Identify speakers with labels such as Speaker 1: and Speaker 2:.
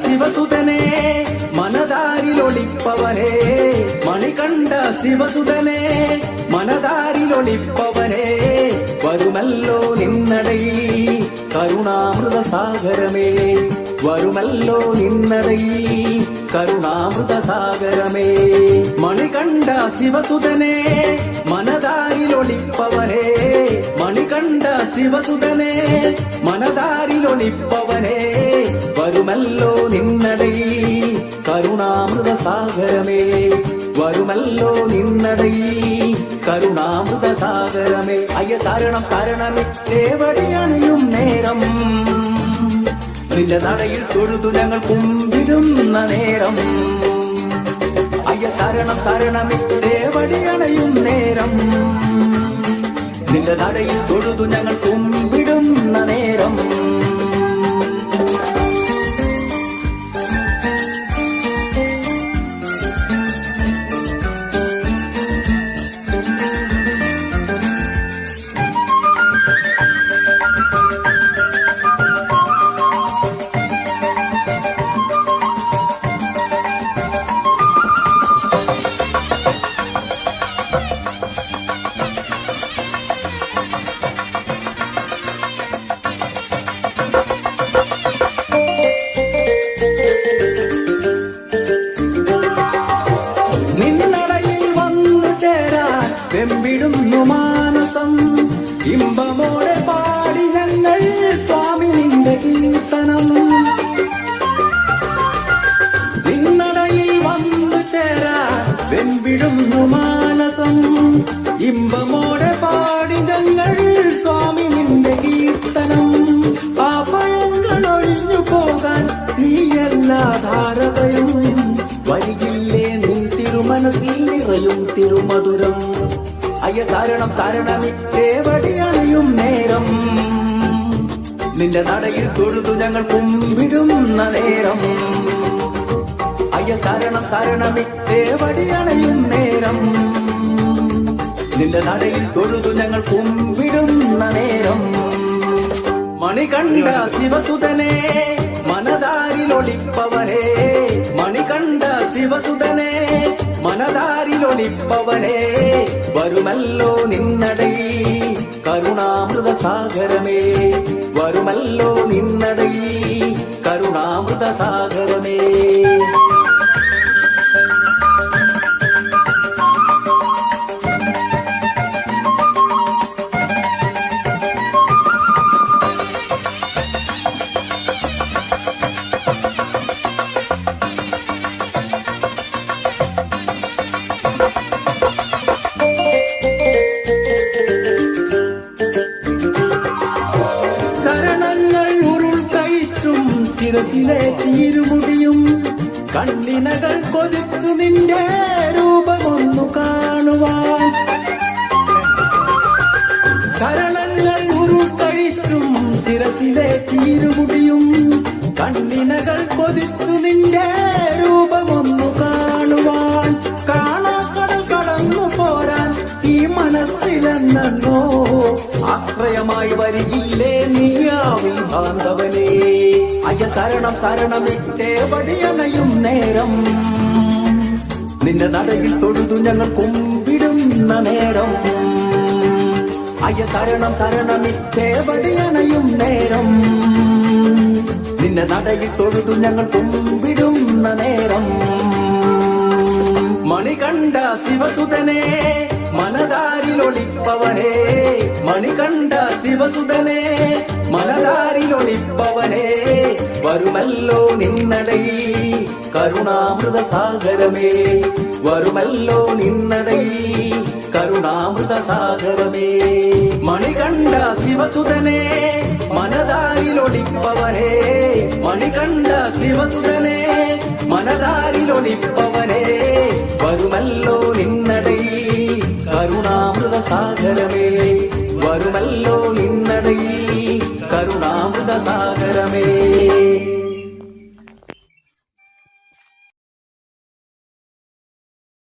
Speaker 1: ശിവസുതനെ മനതാരിലൊളിപ്പവനെ മണികണ്ഠ ശിവസുതനെ മനതാരിലൊളിപ്പവനെ വരുമല്ലോ നിന്നടയിൽ കരുണാമൃത സാഗരമേ വരുമല്ലോ നിന്നടയിൽ കരുണാമൃത സാഗരമേ മണികണ്ഠ ശിവസുതനെ മനതാരിലൊളിപ്പവനെ മണികണ്ഠ ശിവസുതനെ മനതാരിലൊളിപ്പവനെ വരുമല്ലോ നിന്നടയിൽ കരുണാമൃത സാഗരമേ വരുമല്ലോ നിന്നടയിൽ കരുണാമൃത സാഗരമേ അയ്യ കാരണം കാരണമേ തേവടിയണയും നേരം നിന്റെ നടയിൽ തൊഴുതു ഞങ്ങൾ കുമ്പിടുന്ന നേരം അയ്യ കാരണമേ തേവടിയണയും നേരം നിന്റെ നടയിൽ തൊഴുതു ഞങ്ങൾ കുമ്പിടുന്ന നേരം വെമ്പിടുന്നു മാനസം ഇമ്പമോടെ പാടി ഞങ്ങൾ സ്വാമി നിന്റെ കീർത്തനം നിന്നടയിൽ വന്നു ചേരാ വെമ്പിടുന്നു മാനസം ഇമ്പമോടെ പാടി ഞങ്ങൾ സ്വാമി നിന്റെ കീർത്തനം പാപങ്ങൾ ഒഴിഞ്ഞു പോകാൻ നീയല്ലാ ധാരതയും വരികില്ലേ നിൻ തിരുമനസിൽ നിറയും തിരുമധുരം അയ്യ കാരണമേ തേവടിയണയും നേരം നിന്റെ നടയിൽ തൊഴുതു ഞങ്ങൾ കുമ്പിടുന്ന നേരം അയ്യ കാരണമേ തേവടിയണയും നേരം നിന്റെ നടയിൽ തൊഴുതു ഞങ്ങൾ കുമ്പിടുന്ന നേരം മണികണ്ഠ ശിവസുതനെ മനതാരിലൊളിപ്പവനെ മണികണ്ഠ ശിവസുതനെ മനതാരിലൊളിപ്പവനെ വരുമല്ലോ നിന്നടയിൽ കരുണാമൃത സാഗരമേ വരുമല്ലോ നിന്നടയിൽ കരുണാമൃത സാഗരമേ ശിരസിലെ തീരുമുടിയും കണ്ണിനകൾ കൊതിച്ചു നിന്റെ രൂപമൊന്നു കാണുവാൻ കരണങ്ങൾ ഉരുൾക്കഴിച്ചും ശിരസിലെ തീരുമുടിയും കണ്ണിനകൾ കൊതിച്ചു നിന്റെ രൂപമൊന്നു കാണുവാൻ കാണാക്കടൽ കടന്നു പോരാൻ ഈ മനസ്സിലെന്നോ ആശ്രയമായി വരികില്ലേ നീയാവിൽ ബാന്ധവനേ അയ്യ കാരണമേ തേവടിയണയും നേരം നിന്റെ നടയിൽ തൊഴുതു ഞങ്ങൾ കുമ്പിടുന്ന നേരം അയ്യ കാരണമേ തേവടിയണയും നേരം നിന്റെ നടയിൽ തൊഴുതു ഞങ്ങൾ കുമ്പിടുന്ന നേരം മണികണ്ഠ ശിവസുതനെ മനതാരിലൊളിപ്പവനെ മണികണ്ഠ ശിവസുതനെ മനതാരിലൊളിപ്പവനെ വരുമല്ലോ നിന്നടയിൽ കരുണാമൃത സാഗരമേ വരുമല്ലോ നിന്നടയിൽ കരുണാമൃത സാഗരമേ മണികണ്ഠ ശിവസുതനെ മനതാരിലൊളിപ്പവനെ മണികണ്ഠ ശിവസുതനെ മനതാരിലൊളിപ്പവനെ വരുമല്ലോ നിന്നടയിൽ കരുണാമൃത സാഗരമേ വരുമല്ലോ നിന്നടയിൽ കരുണാമൃത സാഗരമേ